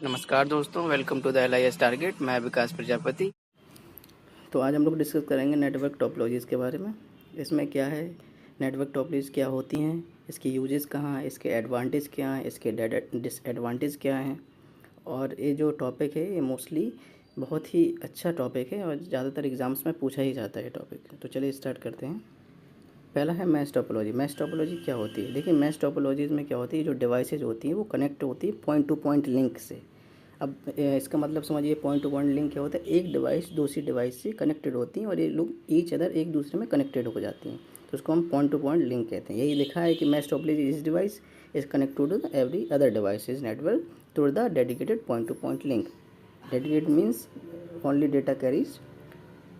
नमस्कार दोस्तों, welcome to the LIS target. मैं विकास प्रजापति। तो आज हम लोग डिस्कस करेंगे नेटवर्क टोपोलॉजीज़ के बारे में। इसमें क्या है, नेटवर्क टोपोलॉजीज़ क्या होती हैं, इसकी यूजेस कहाँ हैं, इसके एडवांटेज क्या हैं, इसके डिसएडवांटेज क्या हैं। और ये जो टॉपिक है ये मोस्टली बहुत ही अच्छा टॉपिक है और ज़्यादातर एग्ज़ाम्स में पूछा ही जाता है ये टॉपिक। तो चलिए स्टार्ट करते हैं। पहला है मैश टोपोलॉजी। मैश टोपोलॉजी क्या होती है? देखिए, मैश टोपोलॉजीज़ में क्या होती है, जो डिवाइसेज होती हैं वो कनेक्ट होती है पॉइंट टू पॉइंट लिंक से। अब इसका मतलब समझिए, पॉइंट टू पॉइंट लिंक क्या होता है, एक डिवाइस दूसरी डिवाइस से कनेक्टेड होती हैं और ये लोग ईच अदर एक दूसरे में कनेक्टेड हो जाती हैं, तो उसको हम पॉइंट टू पॉइंट लिंक कहते हैं। यही लिखा है कि mesh topology is device is connected to every other device is network through the dedicated point to point link. Dedicated means only data carries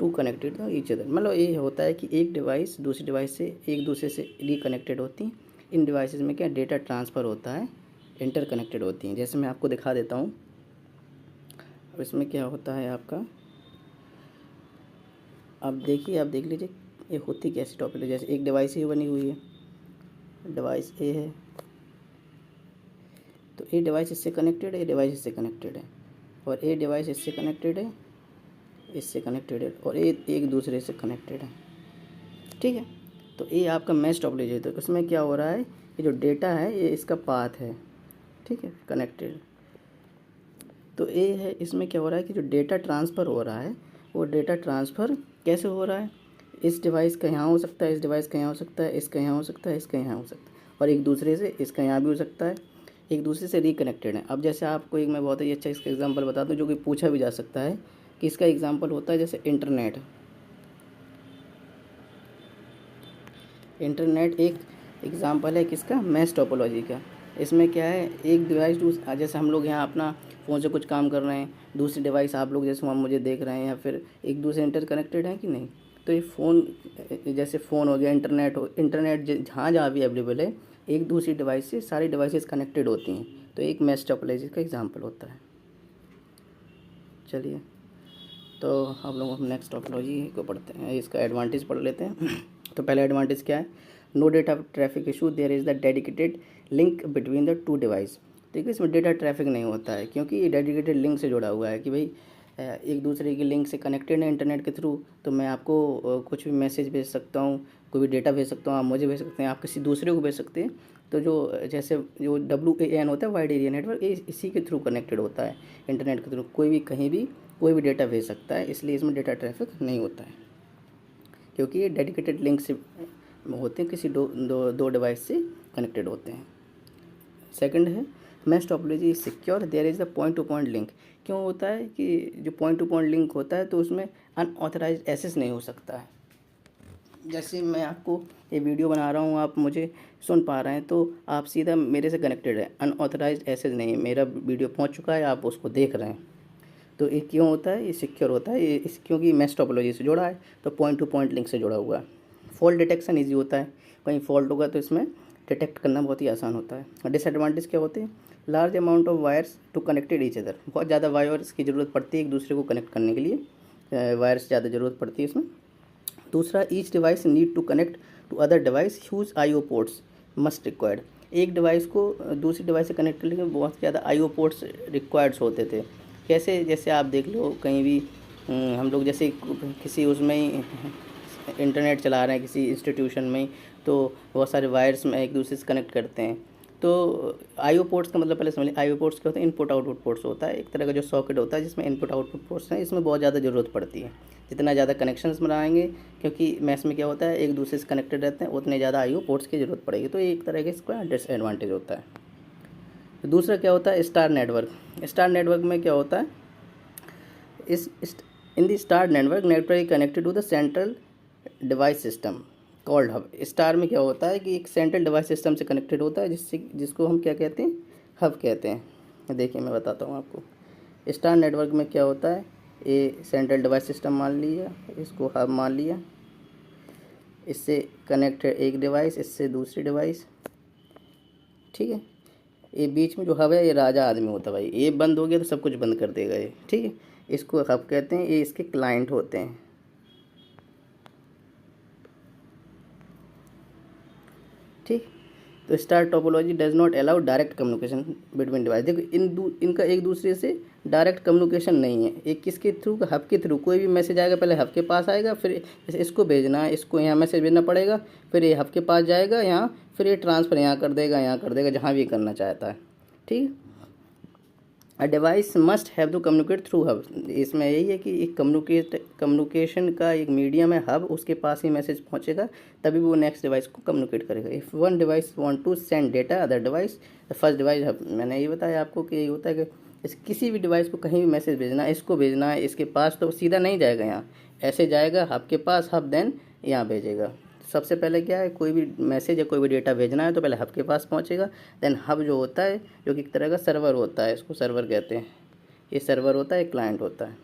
to connected each other. मतलब ये होता है कि एक डिवाइस दूसरी डिवाइस से एक दूसरे से रिकनेक्टेड होती हैं। इन डिवाइसेस में क्या डेटा ट्रांसफ़र होता है, इंटर कनेक्टेड होती हैं। जैसे मैं आपको दिखा देता हूँ। अब इसमें क्या होता है आपका, अब देखिए, आप देख लीजिए ये होती कैसी टॉपिक। जैसे एक डिवाइस ही बनी हुई है, डिवाइस ए है, तो ए डिवाइस इससे कनेक्टेड है, ए डिवाइस इससे कनेक्टेड है, और ए डिवाइस इससे कनेक्टेड है, इससे कनेक्टेड है, और ए एक दूसरे से कनेक्टेड है। ठीक है, तो ये आपका मैश टोपोलॉजी है। तो उसमें क्या हो रहा है, ये जो डेटा है ये इसका पाथ है, ठीक है, कनेक्टेड। तो ये है, इसमें क्या हो रहा है कि जो डेटा ट्रांसफ़र हो रहा है वो डेटा ट्रांसफ़र कैसे हो रहा है, इस डिवाइस का यहाँ हो सकता है, इस डिवाइस का यहाँ हो सकता है, इसका यहाँ हो सकता है, इसका यहाँ हो सकता है, और एक दूसरे से इसका यहाँ भी हो सकता है, एक दूसरे से रिकनेक्टेड है। अब जैसे आपको एक मैं बहुत ही अच्छा इसका एग्जांपल बता दूँ, जो कि पूछा भी जा सकता है कि इसका एग्जांपल होता है जैसे इंटरनेट। इंटरनेट एक एग्जांपल है किसका, मैश टोपोलॉजी का। इसमें क्या है, एक डिवाइस जैसे हम लोग यहाँ अपना फ़ोन से कुछ काम कर रहे हैं, दूसरी डिवाइस आप लोग जैसे वहाँ मुझे देख रहे हैं, या फिर एक दूसरे इंटर कनेक्टेड है कि नहीं। तो ये फ़ोन, जैसे फ़ोन हो गया, इंटरनेट जहाँ जहाँ भी अवेलेबल है, एक दूसरी डिवाइस से सारी डिवाइसेस कनेक्टेड होती हैं, तो एक मैश टोपोलॉजी का एग्जाम्पल होता है। चलिए, तो हम लोग नेक्स्ट टोपोलॉजी को पढ़ते हैं, इसका एडवांटेज पढ़ लेते हैं। तो पहला एडवांटेज क्या है, no data traffic issue, there is the dedicated link between the two device. देखिए, इसमें डेटा ट्रैफिक नहीं होता है, क्योंकि ये डेडिकेटेड लिंक से जुड़ा हुआ है कि भाई एक दूसरे की लिंक से कनेक्टेड है इंटरनेट के थ्रू। तो मैं आपको कुछ भी मैसेज भेज सकता हूँ, कोई भी डेटा भेज सकता हूँ, आप मुझे भेज सकते हैं, आप किसी दूसरे को भेज सकते हैं। तो जो जैसे जो WAN होता है, वाइड एरिया नेटवर्क, ये इसी के थ्रू कनेक्टेड होता है, इंटरनेट के थ्रू। कोई भी कहीं भी कोई भी डेटा भेज सकता है, इसलिए इसमें डेटा ट्रैफिक नहीं होता है, क्योंकि ये डेडिकेटेड लिंक से होते हैं, किसी दो डिवाइस से कनेक्टेड होते हैं। सेकंड है, mesh topology is secure, there is the point to point link. क्यों होता है कि जो पॉइंट टू पॉइंट लिंक होता है तो उसमें अनऑथराइज्ड एक्सेस नहीं हो सकता है। जैसे मैं आपको ये वीडियो बना रहा हूँ, आप मुझे सुन पा रहे हैं, तो आप सीधा मेरे से कनेक्टेड है, अनऑथराइज्ड एक्सेस नहीं है, मेरा वीडियो पहुँच चुका है, आप उसको देख रहे हैं। तो ये क्यों होता है, ये सिक्योर होता है, ये क्योंकि मैश टोपोलॉजी से जुड़ा है, तो पॉइंट टू पॉइंट लिंक से जुड़ा हुआ है। फॉल्ट डिटेक्शन ईजी होता है, कहीं फॉल्ट होगा तो इसमें डिटेक्ट करना बहुत ही आसान होता है। डिसएडवांटेज क्या होते हैं, large amount of wires to connected each other, बहुत ज़्यादा वायर्स की ज़रूरत पड़ती है एक दूसरे को कनेक्ट करने के लिए, वायर्स ज़्यादा ज़रूरत पड़ती है इसमें। दूसरा, each device need to connect to other device, huge IO ports must required. एक डिवाइस को दूसरी डिवाइस से कनेक्ट करने के लिए बहुत ज़्यादा IO पोर्ट्स रिक्वायर्ड्स होते थे। कैसे, जैसे आप देख लो कहीं भी हम लोग जैसे किसी उसमें ही इंटरनेट चला रहे हैं किसी इंस्टीट्यूशन में, तो बहुत सारे वायर्स में एक दूसरे से कनेक्ट करते हैं। तो IO पोर्ट्स का मतलब पहले समझ लें, IO पोर्ट्स क्या होता है, इनपुट आउटपुट पोर्ट्स होता है, एक तरह का जो सॉकेट होता है जिसमें इनपुट आउटपुट पोर्ट्स हैं, इसमें बहुत ज़्यादा ज़रूरत पड़ती है। जितना ज़्यादा कनेक्शंस बनाएंगे, क्योंकि मैश में क्या होता है एक दूसरे से कनेक्टेड रहते हैं, उतने ज़्यादा IO पोर्ट्स की ज़रूरत पड़ेगी, तो ये एक तरह का इसका डिसएडवांटेज होता है। दूसरा क्या होता है, स्टार नेटवर्क। स्टार नेटवर्क में क्या होता है, इस in the star network connected to the central device system called hub. Star में क्या होता है कि एक सेंट्रल डिवाइस सिस्टम से कनेक्टेड होता है, जिसको हम क्या कहते हैं, हब कहते हैं। देखिए मैं बताता हूँ आपको, स्टार नेटवर्क में क्या होता है, ये सेंट्रल डिवाइस सिस्टम मान लिया, इसको हब मान लिया, इससे कनेक्टेड एक डिवाइस, इससे दूसरी डिवाइस, ठीक है। ये बीच में जो हब है ये राजा आदमी होता है भाई, ये बंद हो गया तो सब कुछ बंद कर देगा ये, ठीक है। इसको हब कहते हैं, ये इसके क्लाइंट होते हैं, ठीक। तो star topology does not allow direct communication between device. देखो इनका एक दूसरे से डायरेक्ट कम्युनिकेशन नहीं है। एक किसके थ्रू, हब के थ्रू। कोई भी मैसेज आएगा पहले हब के पास आएगा, फिर इसको भेजना है, इसको यहाँ मैसेज भेजना पड़ेगा, फिर ये हब के पास जाएगा यहाँ, फिर ये ट्रांसफ़र यहाँ कर देगा जहाँ भी करना चाहता है, ठीक। A device must have to communicate through hub. इसमें यही है कि एक कम्युनिकेशन का एक मीडियम है हब, उसके पास ही मैसेज पहुंचेगा तभी वो नेक्स्ट डिवाइस को कम्युनिकेट करेगा। If one device want to send data other device, the first device hub. मैंने ये बताया आपको कि ये होता है कि किसी भी डिवाइस को कहीं भी मैसेज भेजना है, इसको भेजना है इसके पास, तो सीधा नहीं जाएगा यहाँ, ऐसे जाएगा हब के पास, हब देन यहाँ भेजेगा। सबसे पहले क्या है, कोई भी मैसेज या कोई भी डेटा भेजना है तो पहले हब के पास पहुंचेगा, देन हब जो होता है जो कि एक तरह का सर्वर होता है, इसको सर्वर कहते हैं, ये सर्वर होता है, क्लाइंट होता है,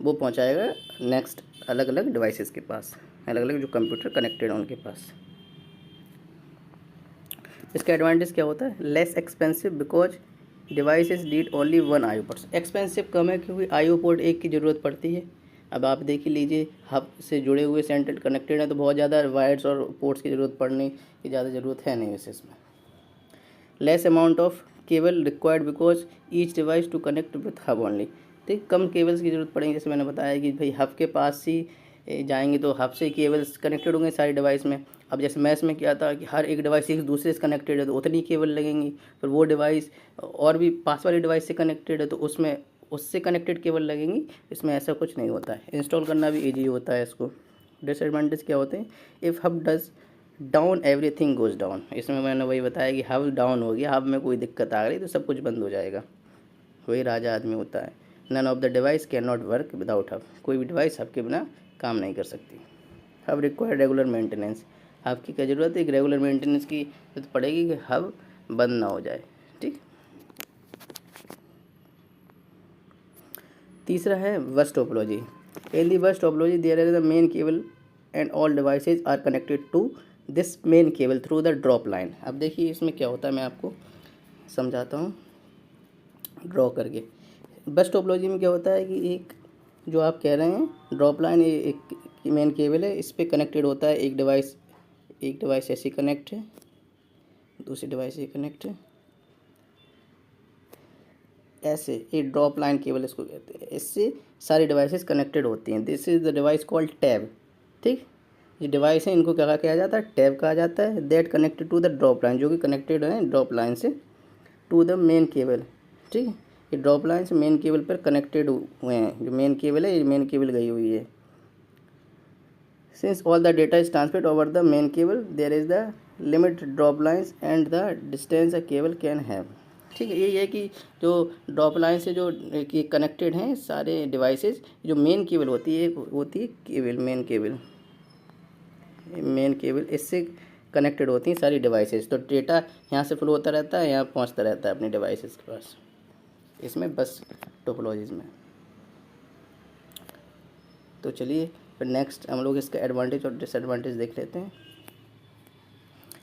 वो पहुंचाएगा नेक्स्ट अलग अलग डिवाइसेस के पास, अलग अलग जो कंप्यूटर कनेक्टेड है उनके पास। इसका एडवांटेज क्या होता है, less expensive because devices need only one IO port. Expensive कम है क्योंकि आईओ पोर्ट एक की ज़रूरत पड़ती है। अब आप देख ही लीजिए, हब से जुड़े हुए सेंटर कनेक्टेड हैं तो बहुत ज़्यादा वायर्स और पोर्ट्स की ज़रूरत पड़ने की ज़्यादा ज़रूरत है नहीं वैसे इसमें। Less amount of cable required because each device to connect with hub only. ठीक, कम केबल्स की ज़रूरत पड़ेगी, जैसे मैंने बताया कि भाई हब के पास ही जाएंगे तो हब से केबल्स कनेक्टेड होंगे सारी डिवाइस में। अब जैसे मैच में क्या था कि हर एक डिवाइस एक दूसरे से कनेक्टेड है तो उतनी केबल लगेंगी, फिर वो डिवाइस और भी पास वाली डिवाइस से कनेक्टेड है तो उसमें उससे कनेक्टेड केबल लगेंगी। इसमें ऐसा कुछ नहीं होता है, इंस्टॉल करना भी ईजी होता है इसको। डिसएडवांटेज क्या होते हैं, if hub does down everything goes down. इसमें मैंने वही बताया कि हब डाउन हो गया, हब में कोई दिक्कत आ गई तो सब कुछ बंद हो जाएगा, वही राजा आदमी होता है। None of the device can not work without hub. कोई भी डिवाइस हब के बिना काम नहीं कर सकती। Hub require regular maintenance. Hub की क्या ज़रूरत है, एक रेगुलर मेंटेनेंस की जरूरत पड़ेगी कि हब बंद ना हो जाए, ठीक। तीसरा है बस topology. In the bus topology there is the main cable and all devices are connected to this main cable through the drop line. अब देखिए इसमें क्या होता है, मैं आपको समझाता हूँ ड्रॉ करके। बस टोपोलॉजी में क्या होता है कि एक जो आप कह रहे हैं ड्रॉप लाइन, ये एक मेन केबल है, इस पर कनेक्टेड होता है एक डिवाइस ऐसी कनेक्ट है, दूसरी डिवाइस ये कनेक्ट है, ऐसे ये ड्रॉप लाइन केबल इसको कहते हैं। इससे सारी डिवाइसेस कनेक्टेड होती हैं। This is the device called tab, ठीक। ये डिवाइस है, इनको क्या कहा जाता है, टैब कहा जाता है। That connected to the drop line, जो कि कनेक्टेड है ड्रॉप लाइन से टू द मेन केबल, ठीक। ये ड्रॉप लाइन से मेन केबल पर कनेक्टेड हुए हैं। जो मेन केबल है, ये मेन केबल गई हुई है। Since all the data is transmit over the main cable there is the limit drop lines and the distance a cable can have, ठीक है। ये है कि जो ड्रॉप लाइन से जो कनेक्टेड हैं सारे डिवाइसेस, जो मेन केबल होती है केबल, मेन केबल इससे कनेक्टेड होती हैं सारी डिवाइसेस। तो डेटा यहाँ से फ्लो होता रहता है, यहाँ पहुँचता रहता है अपनी डिवाइसेस के पास। इसमें बस टोपोलॉजीज में। तो चलिए फिर नेक्स्ट हम लोग इसका एडवांटेज और डिसएडवांटेज देख लेते हैं।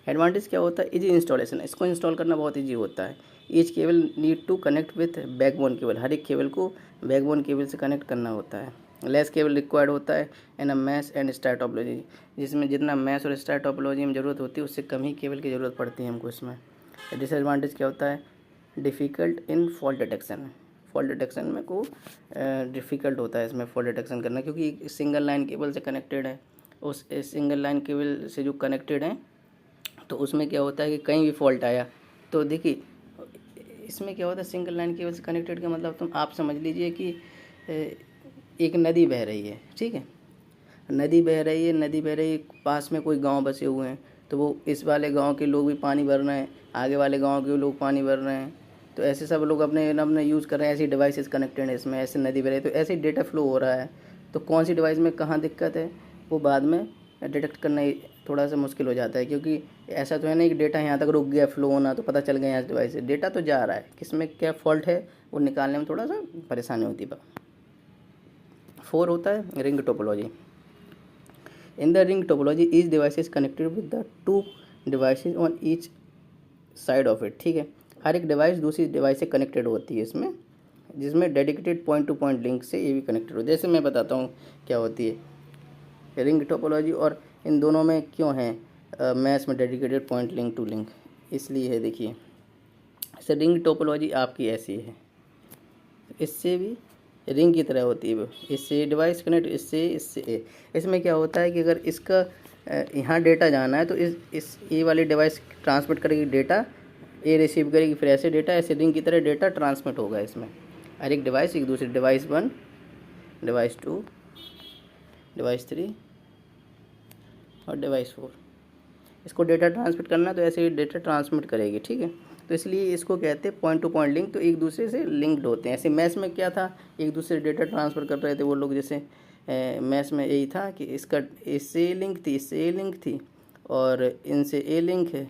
एडवांटेज क्या होता है, इजी इंस्टॉलेशन। इसको इंस्टॉल करना बहुत इजी होता है। Each cable need to connect with backbone cable. हर एक केबल को बैकबोन केबल से कनेक्ट करना होता है। लेस केबल रिक्वायर्ड होता है इन अ मैश एंड स्टार टोपोलॉजी। जिसमें जितना मैश और स्टार टोपोलॉजी में ज़रूरत होती है उससे कम ही केबल की ज़रूरत पड़ती है हमको इसमें। डिसएडवांटेज क्या होता है, डिफ़िकल्ट इन फॉल्ट डिटेक्शन। फॉल्ट डिटेक्शन में को डिफ़िकल्ट होता है इसमें फॉल्ट डिटेक्शन करना, क्योंकि सिंगल लाइन केबल से कनेक्टेड है। उस सिंगल लाइन केबल से जो कनेक्टेड है तो उसमें क्या होता है कि कहीं भी फॉल्ट आया तो देखिए इसमें क्या होता है, सिंगल लाइन केबल से कनेक्टेड का मतलब तुम आप समझ लीजिए कि एक नदी बह रही है, ठीक है। नदी बह रही है, पास में कोई गांव बसे हुए हैं, तो वो इस वाले गांव के लोग भी पानी भर रहे हैं, आगे वाले गांव के लोग पानी भर रहे हैं, तो ऐसे सब लोग अपने यूज़ कर रहे हैं। ऐसी डिवाइसेस कनेक्टेड है इसमें, ऐसे नदी बह रही है तो ऐसे ही डेटा फ्लो हो रहा है। तो कौन सी डिवाइस में कहाँ दिक्कत है वो बाद में डिटेक्ट करना थोड़ा सा मुश्किल हो जाता है, क्योंकि ऐसा तो है नहीं कि डेटा यहाँ तक रुक गया फ्लो होना तो पता चल गया यहाँ डिवाइस से, डेटा तो जा रहा है, किसमें क्या फॉल्ट है वो निकालने में थोड़ा सा परेशानी होती है। 4 होता है ring topology. In the ring topology each device is connected with the 2 devices on each side of it, ठीक है। हर एक डिवाइस दूसरी डिवाइस से कनेक्टेड होती है इसमें, जिसमें dedicated point to point link से ये भी कनेक्टेड होती है। जैसे मैं बताता हूँ क्या होती है रिंग टोपोलॉजी, और इन दोनों में क्यों है मैश में dedicated point link to link. इसलिए है, देखिए जैसे रिंग टोपोलॉजी आपकी ऐसी है, इससे भी रिंग की तरह होती है वो, इससे डिवाइस कनेक्ट, इससे ए। इसमें क्या होता है कि अगर इसका यहाँ डेटा जाना है तो इस ए वाली डिवाइस ट्रांसमिट करेगी डेटा, ए रिसीव करेगी, फिर ऐसे डेटा ऐसे रिंग की तरह डेटा ट्रांसमिट होगा इसमें। हर एक डिवाइस एक दूसरी, डिवाइस 1, डिवाइस 2, डिवाइस 3 और डिवाइस 4, इसको डेटा ट्रांसमिट करना तो ऐसे ही डेटा ट्रांसमिट करेगी, ठीक है। तो इसलिए इसको कहते हैं पॉइंट टू पॉइंट लिंक, तो एक दूसरे से लिंक्ड होते हैं। ऐसे मैथ में क्या था, एक दूसरे से डेटा ट्रांसफ़र कर रहे थे वो लोग, जैसे मैथ में यही था कि इसका इससे ए लिंक थी, इससे ए लिंक थी और इनसे ए लिंक है,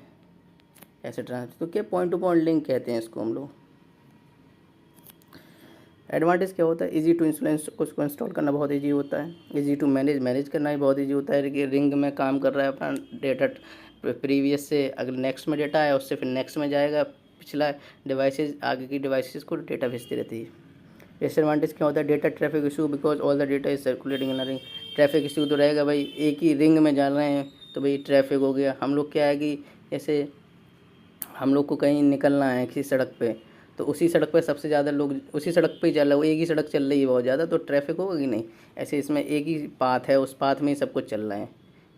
ऐसे ट्रांसफर, तो क्या पॉइंट टू पॉइंट लिंक कहते हैं इसको हम लोग। एडवांटेज क्या होता है, इजी टू इंस्टॉल, उसको इंस्टॉल करना बहुत इजी होता है, इजी टू मैनेज करना भी बहुत इजी होता है कि रिंग में काम कर रहा है अपना डेटा, प्रीवियस से अगर नेक्स्ट में डेटा आया उससे फिर नेक्स्ट में जाएगा, पिछला डिवाइसेस आगे की डिवाइसेस को डेटा भेजती रहती है। डिसएडवांटेज क्या होता है, data traffic issue, because all the data is circulating in a ring. Traffic issue तो रहेगा भाई, एक ही रिंग में जा रहे हैं तो भाई ट्रैफिक हो गया। हम लोग क्या है कि जैसे हम लोग को कहीं निकलना है किसी सड़क पे, तो उसी सड़क पे सबसे ज़्यादा लोग उसी सड़क पे ही चल रहा है, वो एक ही सड़क चल रही है बहुत ज़्यादा, तो ट्रैफिक होगा कि नहीं। ऐसे इसमें एक ही पाथ है, उस पाथ में ही सब कुछ चल रहा है,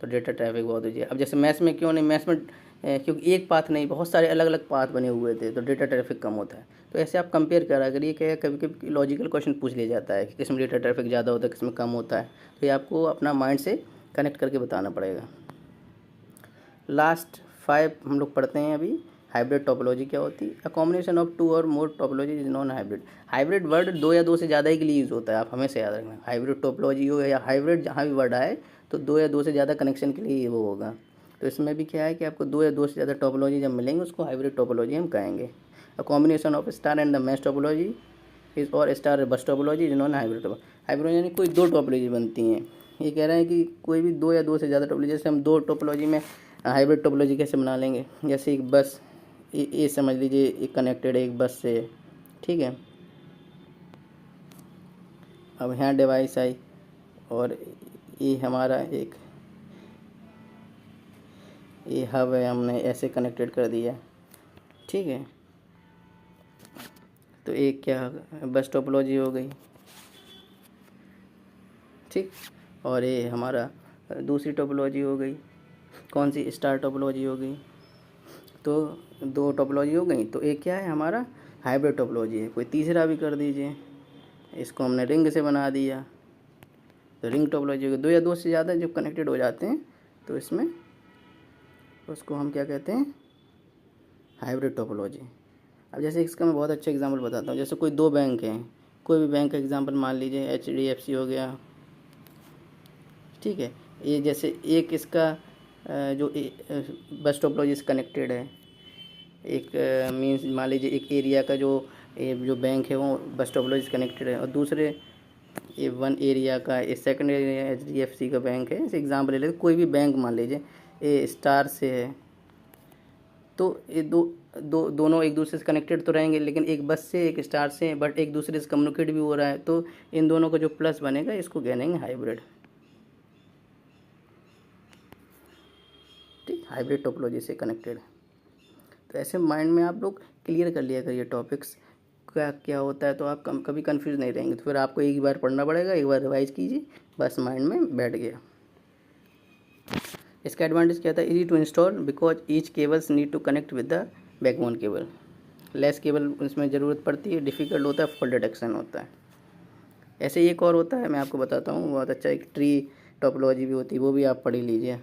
तो डेटा ट्रैफिक बहुत हो जाए। अब जैसे मैथ्स में क्यों नहीं, मैथ्स में क्योंकि एक पाथ नहीं, बहुत सारे अलग अलग पाथ बने हुए थे, तो डेटा ट्रैफिक कम होता है। तो ऐसे आप कंपेयर करा करिए, क्या कभी कभी लॉजिकल क्वेश्चन पूछ लिया जाता है कि किसमें डेटा ट्रैफिक ज़्यादा होता है, किसमें कम होता है, तो ये आपको अपना माइंड से कनेक्ट करके बताना पड़ेगा। लास्ट 5 हम लोग पढ़ते हैं अभी। हाइब्रिड टोपोलॉजी क्या होती है, अ combination of 2 or more topology is known hybrid. Hybrid word 2 या 2 से ज़्यादा ही के लिए यूज़ होता है, आप हमेशा याद रखना। हाइब्रिड टोपोलॉजी हो या हाइब्रिड, जहाँ भी वर्ड आए तो 2 या 2 से ज़्यादा कनेक्शन के लिए वो होगा। तो इसमें भी क्या है कि आपको 2 या 2 से ज़्यादा टोपोलॉजी जब मिलेंगे उसको हाइब्रिड टोपोलॉजी हम कहेंगे। A combination of star and the mesh topology is or star bus topology is known hybrid. Hybrid यानी कोई 2 टोपोलॉजी बनती हैं। ये कह रहे हैं कि कोई भी 2 या 2 से ज़्यादा टोपोलॉजी, जैसे हम 2 टोपोलॉजी में हाइब्रिड टोपोलॉजी कैसे बना लेंगे, जैसे एक बस, ये समझ लीजिए एक कनेक्टेड है एक बस से, ठीक है। अब यहाँ डिवाइस आई और ये हमारा एक ये हब है, हमने ऐसे कनेक्टेड कर दिया, ठीक है। तो एक क्या बस टोपोलॉजी हो गई, ठीक। और ये हमारा दूसरी टोपोलॉजी हो गई, कौन सी, स्टार टोपोलॉजी हो गई। तो 2 टोपोलॉजी हो गई, तो एक क्या है हमारा हाइब्रिड टोपोलॉजी है। कोई तीसरा भी कर दीजिए, इसको हमने रिंग से बना दिया, तो रिंग टोपोलॉजी हो गई। 2 या 2 से ज़्यादा जब कनेक्टेड हो जाते हैं तो इसमें उसको हम क्या कहते हैं, हाइब्रिड टोपोलॉजी। अब जैसे इसका मैं बहुत अच्छा एग्जांपल बताता हूँ। जैसे कोई 2 बैंक हैं, कोई भी बैंक का एग्जांपल मान लीजिए, HDFC हो गया, ठीक है। ये जैसे एक इसका जो बस टोपोलॉजी से कनेक्टेड है, एक मीन्स मान लीजिए एक एरिया का जो बैंक है वो बस टोपोलॉजी से कनेक्टेड है, और दूसरे ये 1 एरिया का, ये सेकंड एरिया HDFC का बैंक है। इसे एग्जांपल ले लेते, कोई भी बैंक मान लीजिए ये स्टार से है, तो ये दोनों एक दूसरे से कनेक्टेड तो रहेंगे, लेकिन एक बस से एक स्टार से, बट एक दूसरे से कम्युनिकेट भी हो रहा है, तो इन दोनों का जो प्लस बनेगा इसको कहेंगे हाइब्रिड, ठीक। हाइब्रिड टोपोलॉजी से कनेक्टेड। तो ऐसे माइंड में आप लोग क्लियर कर लिया करिए टॉपिक्स क्या क्या होता है, तो आप कभी कंफ्यूज नहीं रहेंगे। तो फिर आपको एक बार पढ़ना पड़ेगा, एक बार रिवाइज कीजिए, बस माइंड में बैठ गया। इसका एडवांटेज क्या था, easy to install because each cables need to connect with the backbone cable. Less cable उसमें ज़रूरत पड़ती है, डिफ़िकल्ट होता है, फॉल्ट डिटेक्शन होता है। ऐसे एक और होता है, मैं आपको बताता हूँ, बहुत अच्छा, एक ट्री टोपोलॉजी भी होती है, वो भी आप पढ़ लीजिए।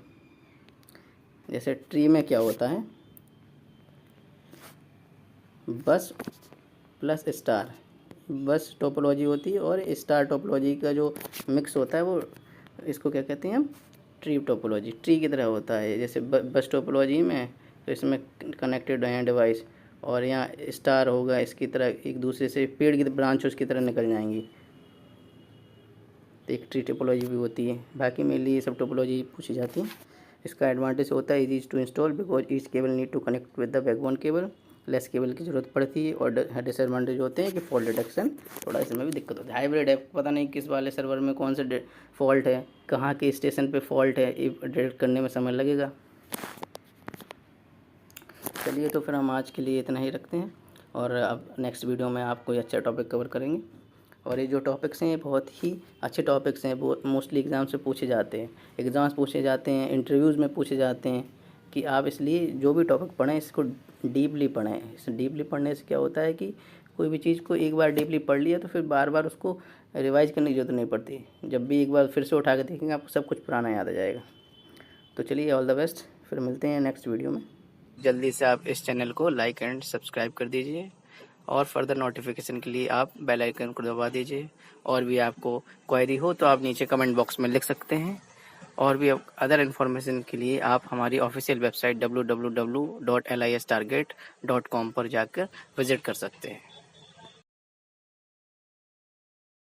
जैसे ट्री में क्या होता है, बस प्लस स्टार, बस टोपोलॉजी होती है, और स्टार टोपोलॉजी का जो मिक्स होता है वो, इसको क्या कहते हैं हम, ट्री टोपोलॉजी। ट्री की तरह होता है, जैसे बस टोपोलॉजी में तो इसमें कनेक्टेड हैं डिवाइस, और यहाँ स्टार होगा, इसकी तरह एक दूसरे से पेड़ की ब्रांच उसकी तरह निकल जाएंगी, तो एक ट्री टोपोलॉजी भी होती है। बाकी मेनली ये सब टोपोलॉजी पूछी जाती है। इसका एडवांटेज होता है easy to install because each cable need to connect with the backbone cable, less cable की ज़रूरत पड़ती है, और डिसएडवांटेज होते हैं कि फॉल्ट डिटेक्शन थोड़ा इसमें भी दिक्कत होती है। हाइब्रिड है, पता नहीं किस वाले सर्वर में कौन सा फॉल्ट है, कहाँ के स्टेशन पे फॉल्ट है, ये डिटेक्ट करने में समय लगेगा। चलिए तो फिर हम आज के लिए इतना ही रखते हैं, और अब नेक्स्ट वीडियो में आप कोई अच्छा टॉपिक कवर करेंगे। और ये जो टॉपिक्स हैं ये बहुत ही अच्छे टॉपिक्स हैं, वो मोस्टली एग्ज़ाम से पूछे जाते हैं, एग्ज़ाम्स पूछे जाते हैं, इंटरव्यूज़ में पूछे जाते हैं कि आप इसलिए जो भी टॉपिक पढ़ें इसको डीपली पढ़ें। इस डीपली पढ़ने से क्या होता है कि कोई भी चीज़ को एक बार डीपली पढ़ लिया तो फिर बार बार उसको रिवाइज़ करने की ज़रूरत नहीं पड़ती। जब भी एक बार फिर से उठा के देखेंगे आपको सब कुछ पुराना याद आ जाएगा। तो चलिए, ऑल द बेस्ट, फिर मिलते हैं नेक्स्ट वीडियो में। जल्दी से आप इस चैनल को लाइक एंड सब्सक्राइब कर दीजिए, और फर्दर नोटिफिकेशन के लिए आप बेल आइकन को दबा दीजिए। और भी आपको क्वेरी हो तो आप नीचे कमेंट बॉक्स में लिख सकते हैं, और भी अदर इन्फॉर्मेशन के लिए आप हमारी ऑफिशियल वेबसाइट www.listarget.com पर जाकर विज़िट कर सकते हैं।